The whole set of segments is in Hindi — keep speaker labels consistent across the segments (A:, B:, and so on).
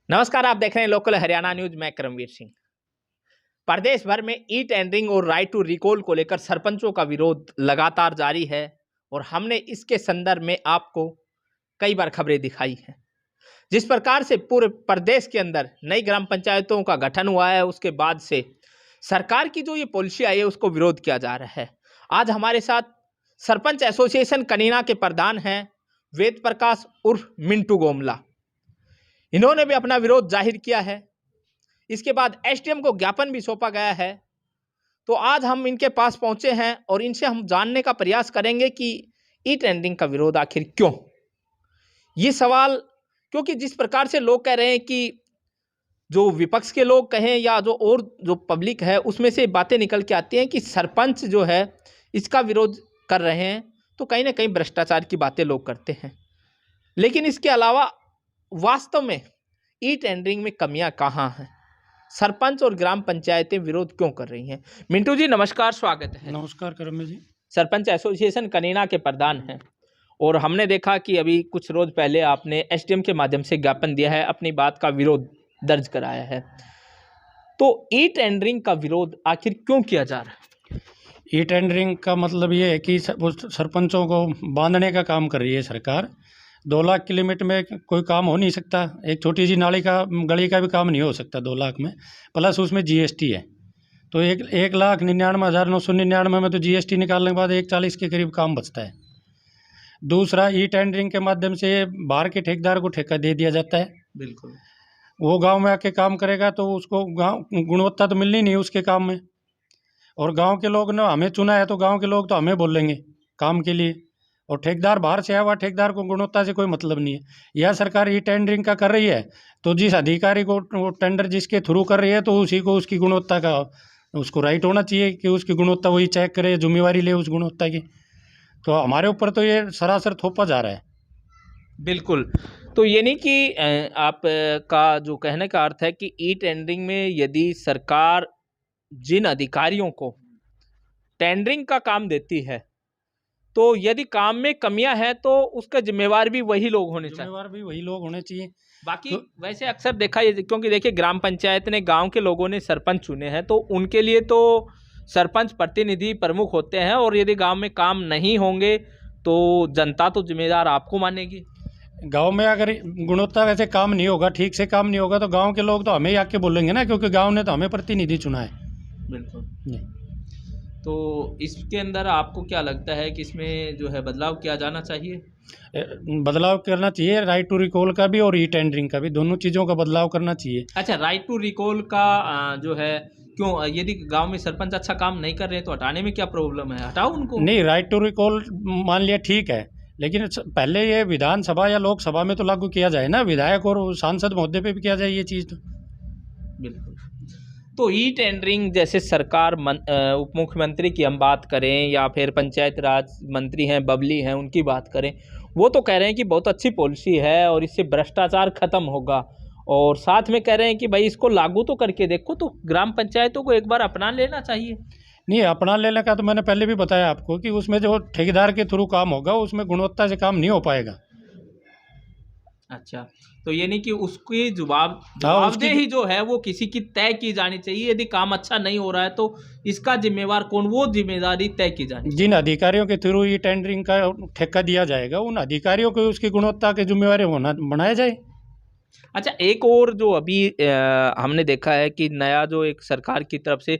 A: नमस्कार, आप देख रहे हैं लोकल हरियाणा न्यूज। मैं करमवीर सिंह। प्रदेश भर में ई टेंडरिंग और राइट टू रिकॉल को लेकर सरपंचों का विरोध लगातार जारी है और हमने इसके संदर्भ में आपको कई बार खबरें दिखाई हैं। जिस प्रकार से पूरे प्रदेश के अंदर नई ग्राम पंचायतों का गठन हुआ है, उसके बाद से सरकार की जो ये पॉलिसी आई है उसको विरोध किया जा रहा है। आज हमारे साथ सरपंच एसोसिएशन कनीना के प्रधान हैं वेद प्रकाश उर्फ मिंटू गोमला। इन्होंने भी अपना विरोध जाहिर किया है। इसके बाद एसडीएम को ज्ञापन भी सौंपा गया है। तो आज हम इनके पास पहुंचे हैं और इनसे हम जानने का प्रयास करेंगे कि ई टेंडरिंग का विरोध आखिर क्यों। ये सवाल, क्योंकि जिस प्रकार से लोग कह रहे हैं कि जो विपक्ष के लोग कहें या जो पब्लिक है, उसमें से बातें निकल के आती हैं कि सरपंच जो है इसका विरोध कर रहे हैं, तो कहीं ना कहीं भ्रष्टाचार की बातें लोग करते हैं। लेकिन इसके अलावा वास्तव में ई टेंडरिंग में कमियां कहां हैं, सरपंच और ग्राम पंचायतें विरोध क्यों कर रही हैं। मिंटू जी नमस्कार, स्वागत है।
B: नमस्कार करमे जी।
A: सरपंच एसोसिएशन कनीना के प्रधान हैं और हमने देखा कि अभी कुछ रोज पहले आपने एसडीएम के माध्यम से ज्ञापन दिया है, अपनी बात का विरोध दर्ज कराया है। तो ई टेंडरिंग का विरोध आखिर क्यों किया जा रहा है?
B: ई टेंडरिंग का मतलब ये है कि सरपंचों को बांधने का काम कर रही है सरकार। 2 लाख की लिमिट में कोई काम हो नहीं सकता। एक छोटी सी नाली का गली का भी काम नहीं हो सकता 2 लाख में, प्लस उसमें जीएसटी है। तो 1,99,999 में तो जीएसटी निकालने के बाद 1,40 के करीब काम बचता है। दूसरा, ई टेंडरिंग के माध्यम से बाहर के ठेकेदार को ठेका दे दिया जाता है।
A: बिल्कुल,
B: वो गांव में आके काम करेगा तो उसको गांव गुणवत्ता तो मिलनी नहीं उसके काम में। और गांव के लोग ने हमें चुना है तो गांव के लोग तो हमें बोलेंगे काम के लिए, और ठेकेदार बाहर से आया हुआ ठेकेदार को गुणवत्ता से कोई मतलब नहीं है। यह सरकार ई टेंडरिंग का कर रही है तो जिस अधिकारी को वो टेंडर जिसके थ्रू कर रही है तो उसी को उसकी गुणवत्ता का उसको राइट होना चाहिए कि उसकी गुणवत्ता वही चेक करे, जिम्मेवारी ले उस गुणवत्ता की। तो हमारे ऊपर तो ये सरासर थोपा जा रहा है।
A: बिल्कुल। तो ये नहीं कि आप का जो कहने का अर्थ है कि ई टेंडरिंग में यदि सरकार जिन अधिकारियों को टेंडरिंग का काम देती है तो यदि काम में कमियां हैं तो उसका जिम्मेवार भी वही लोग होने चाहिए। बाकी तो वैसे अक्सर देखा है, क्योंकि देखिए ग्राम पंचायत ने, गांव के लोगों ने सरपंच चुने हैं तो उनके लिए तो सरपंच प्रतिनिधि प्रमुख होते हैं, और यदि गांव में काम नहीं होंगे तो जनता तो जिम्मेदार आपको मानेगी।
B: गांव में अगर गुणवत्ता वैसे काम नहीं होगा, ठीक से काम नहीं होगा तो गांव के लोग तो हमें ही आके बोलेंगे ना, क्योंकि गांव ने तो हमें प्रतिनिधि चुना है।
A: बिल्कुल। तो इसके अंदर आपको क्या लगता है कि इसमें जो है बदलाव किया जाना चाहिए?
B: बदलाव करना चाहिए, राइट टू रिकॉल का भी और ई टेंडरिंग का भी, दोनों चीज़ों का बदलाव करना चाहिए।
A: अच्छा, राइट टू रिकॉल का जो है क्यों, यदि गांव में सरपंच अच्छा काम नहीं कर रहे तो हटाने में क्या प्रॉब्लम है? हटाओ उनको।
B: नहीं, राइट टू रिकॉल मान लिया ठीक है, लेकिन पहले ये विधानसभा या लोकसभा में तो लागू किया जाए ना, विधायक और सांसद महोदय पे भी किया जाए ये चीज़। तो
A: बिल्कुल। तो ई टेंडरिंग जैसे सरकार उप मुख्यमंत्री की हम बात करें या फिर पंचायत राज मंत्री हैं बबली हैं उनकी बात करें, वो तो कह रहे हैं कि बहुत अच्छी पॉलिसी है और इससे भ्रष्टाचार खत्म होगा, और साथ में कह रहे हैं कि भाई इसको लागू तो करके देखो। तो ग्राम पंचायतों को एक बार अपना लेना चाहिए।
B: नहीं, अपना लेने का तो मैंने पहले भी बताया आपको कि उसमें जो ठेकेदार के थ्रू काम होगा उसमें गुणवत्ता से काम नहीं हो पाएगा।
A: अच्छा, तो ये नहीं कि उसकी जवाबदेही जो है वो किसी की तय की जानी चाहिए। यदि काम अच्छा नहीं हो रहा है तो इसका जिम्मेवार कौन, वो जिम्मेदारी तय की जानी चाहिए।
B: जिन अधिकारियों के थ्रू ये टेंडरिंग का ठेका दिया जाएगा उन अधिकारियों को उसकी गुणवत्ता के जिम्मेवारी होना बनाया जाए।
A: अच्छा, एक और जो अभी हमने देखा है कि नया जो एक सरकार की तरफ से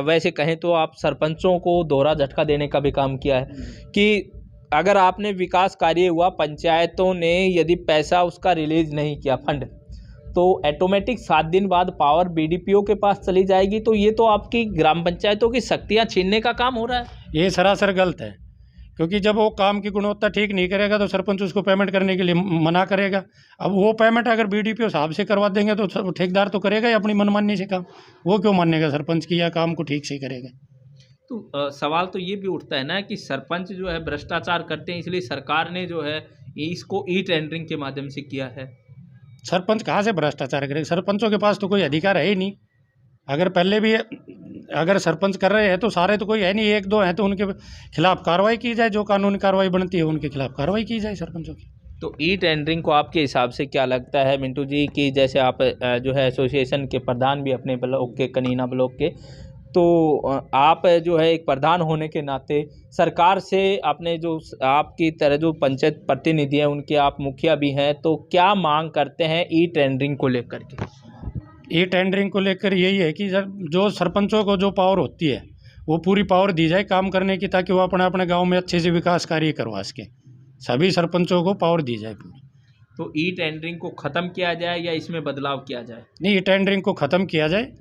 A: वैसे कहें तो आप सरपंचों को दोहरा झटका देने का भी काम किया है कि अगर आपने विकास कार्य हुआ, पंचायतों ने यदि पैसा उसका रिलीज नहीं किया फंड, तो ऑटोमेटिक 7 दिन बाद पावर बीडीपीओ के पास चली जाएगी। तो ये तो आपकी ग्राम पंचायतों की शक्तियां छीनने का काम हो रहा है।
B: ये सरासर गलत है, क्योंकि जब वो काम की गुणवत्ता ठीक नहीं करेगा तो सरपंच उसको पेमेंट करने के लिए मना करेगा। अब वो पेमेंट अगर बीडीपीओ साहब से करवा देंगे तो ठेकेदार तो करेगा ही अपनी मनमानी से काम। वो क्यों मानेगा सरपंच की या काम को ठीक से करेगा?
A: तो सवाल तो ये भी उठता है ना कि सरपंच जो है भ्रष्टाचार करते हैं, इसलिए सरकार ने जो है इसको ई टेंडरिंग के माध्यम से किया है।
B: सरपंच कहाँ से भ्रष्टाचार करेगा? सरपंचों के पास तो कोई अधिकार है ही नहीं। अगर पहले भी अगर सरपंच कर रहे हैं तो सारे तो कोई है नहीं, 1-2 हैं तो उनके खिलाफ कार्रवाई की जाए, जो कानूनी कार्रवाई बनती है उनके खिलाफ कार्रवाई की जाए सरपंचों की।
A: तो ई टेंडरिंग को आपके हिसाब से क्या लगता है मिंटू जी कि जैसे आप जो है एसोसिएशन के प्रधान भी अपने ब्लॉक के, कनीना ब्लॉक के, तो आप जो है एक प्रधान होने के नाते सरकार से आपने जो आपकी तरह जो पंचायत प्रतिनिधि हैं उनके आप मुखिया भी हैं, तो क्या मांग करते हैं ई टेंडरिंग को लेकर के?
B: ई टेंडरिंग को लेकर यही है कि जो सरपंचों को जो पावर होती है वो पूरी पावर दी जाए काम करने की, ताकि वो अपने अपने गांव में अच्छे से विकास कार्य करवा सके। सभी सरपंचों को पावर दी जाए पूरी।
A: तो ई टेंडरिंग को ख़त्म किया जाए या इसमें बदलाव किया जाए?
B: नहीं, ई टेंडरिंग को ख़त्म किया जाए।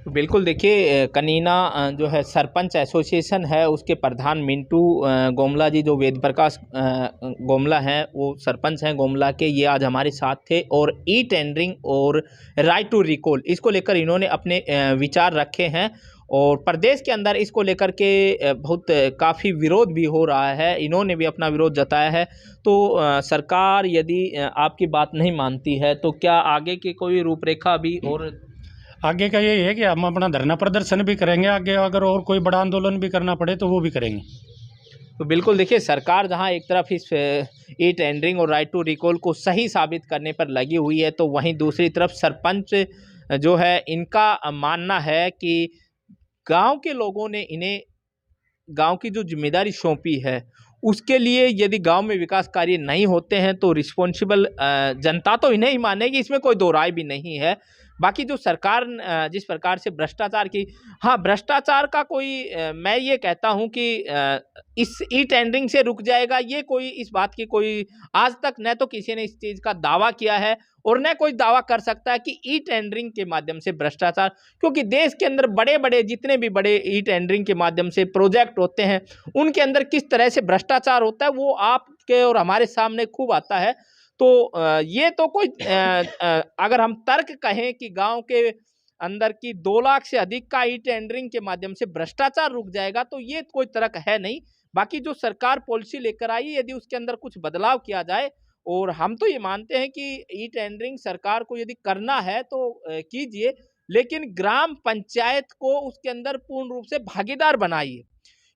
A: तो बिल्कुल देखिए, कनीना जो है सरपंच एसोसिएशन है उसके प्रधान मिंटू गोमला जी, जो वेद प्रकाश गोमला हैं, वो सरपंच हैं गोमला के, ये आज हमारे साथ थे और ई टेंडरिंग और राइट टू रिकॉल इसको लेकर इन्होंने अपने विचार रखे हैं। और प्रदेश के अंदर इसको लेकर के बहुत काफ़ी विरोध भी हो रहा है, इन्होंने भी अपना विरोध जताया है। तो सरकार यदि आपकी बात नहीं मानती है तो क्या आगे की कोई रूपरेखा भी? और
B: आगे का यही है कि हम अपना धरना प्रदर्शन भी करेंगे, आगे अगर और कोई बड़ा आंदोलन भी करना पड़े तो वो भी करेंगे।
A: तो बिल्कुल देखिए, सरकार जहां एक तरफ इस ई टेंडरिंग और राइट टू रिकॉल को सही साबित करने पर लगी हुई है, तो वहीं दूसरी तरफ सरपंच जो है इनका मानना है कि गांव के लोगों ने इन्हें गांव की जो जिम्मेदारी सौंपी है उसके लिए यदि गांव में विकास कार्य नहीं होते हैं तो रिस्पॉन्सिबल जनता तो इन्हें ही मानेगी, इसमें कोई दो राय भी नहीं है। बाकी जो सरकार जिस प्रकार से भ्रष्टाचार की, हाँ भ्रष्टाचार का कोई मैं ये कहता हूँ कि इस ई टेंडरिंग से रुक जाएगा, ये कोई इस बात की कोई आज तक न तो किसी ने इस चीज़ का दावा किया है और न कोई दावा कर सकता है कि ई टेंडरिंग के माध्यम से भ्रष्टाचार, क्योंकि देश के अंदर बड़े बड़े जितने भी बड़े ई टेंडरिंग के माध्यम से प्रोजेक्ट होते हैं उनके अंदर किस तरह से भ्रष्टाचार होता है वो आपके और हमारे सामने खूब आता है। तो ये तो कोई अगर हम तर्क कहें कि गांव के अंदर की 2 लाख से अधिक का ई टेंडरिंग के माध्यम से भ्रष्टाचार रुक जाएगा तो ये कोई तर्क है नहीं। बाकी जो सरकार पॉलिसी लेकर आई यदि उसके अंदर कुछ बदलाव किया जाए, और हम तो ये मानते हैं कि ई टेंडरिंग सरकार को यदि करना है तो कीजिए, लेकिन ग्राम पंचायत को उसके अंदर पूर्ण रूप से भागीदार बनाइए,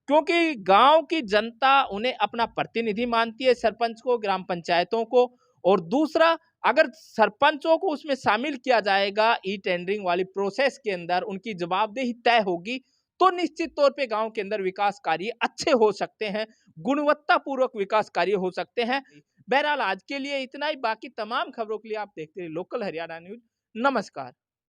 A: क्योंकि गांव की जनता उन्हें अपना प्रतिनिधि मानती है, सरपंच को, ग्राम पंचायतों को। और दूसरा, अगर सरपंचों को उसमें शामिल किया जाएगा ई टेंडरिंग वाली प्रोसेस के अंदर, उनकी जवाबदेही तय होगी, तो निश्चित तौर पे गांव के अंदर विकास कार्य अच्छे हो सकते हैं, गुणवत्तापूर्वक विकास कार्य हो सकते हैं। बहरहाल आज के लिए इतना ही, बाकी तमाम खबरों के लिए आप देखते रहिए लोकल हरियाणा न्यूज। नमस्कार।